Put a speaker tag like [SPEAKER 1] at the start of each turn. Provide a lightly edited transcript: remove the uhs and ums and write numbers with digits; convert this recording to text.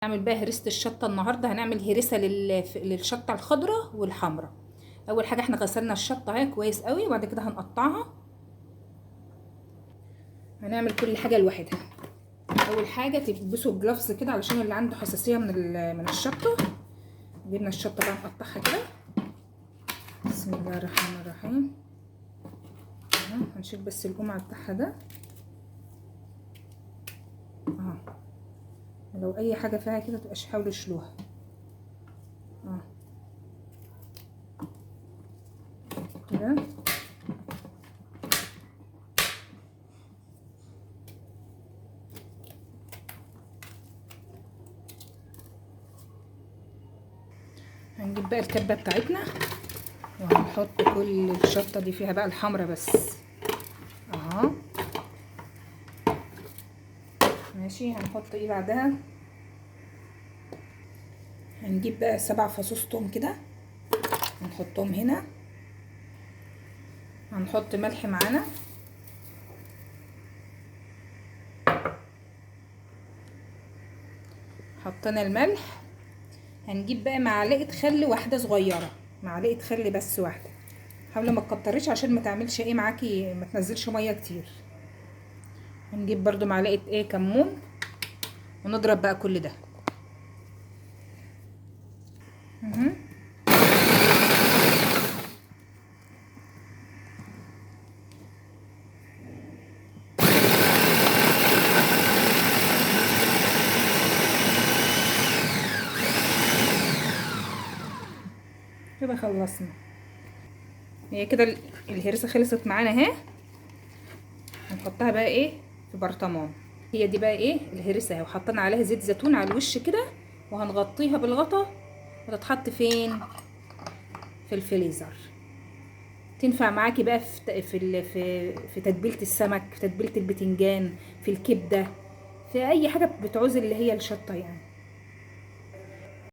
[SPEAKER 1] هنعمل بقى هريسة الشطة النهاردة. هنعمل هريسة للشطة الخضراء والحمراء. اول حاجة احنا غسلنا الشطة اهي كويس قوي، وبعد كده هنقطعها. هنعمل كل حاجة لوحدها. اول حاجة تلبسوا جلافز كده علشان اللي عنده حساسية من الشطة. جبنا الشطة بقى نقطعها كده. بسم الله الرحمن الرحيم. هنشيل بس القمع بتاعها ده. لو اي حاجة فيها كده متبقاش حاولوا تشيلوها. كده هنجيب بقى الكبة بتاعتنا وهنحط كل الشطة دي فيها بقى الحمرا بس. اهو ماشي. هنحط ايه بعدها؟ هنجيب بقى 7 فصوص توم كده هنحطهم هنا. هنحط ملح معانا. حطينا الملح. هنجيب بقى معلقه خل واحده صغيره، معلقه خل بس واحده. حاولي ما تكتريش عشان ما تعملش ايه معاكي، ما تنزلش ميه كتير. هنجيب برضو معلقه كمون ونضرب بقى كل ده. كده خلصنا. هي كده الهريسه خلصت معانا اهي. هنحطها بقى ايه في برطمان. هي دي بقى ايه الهريسه اهي، وحطينا عليها زيت زيتون على الوش كده، وهنغطيها بالغطا وتتحط فين؟ في الفريزر. تنفع معاكي بقى في تتبيله السمك، في تتبيله البتنجان، في الكبده، في اي حاجه بتعوز اللي هي الشطه يعني.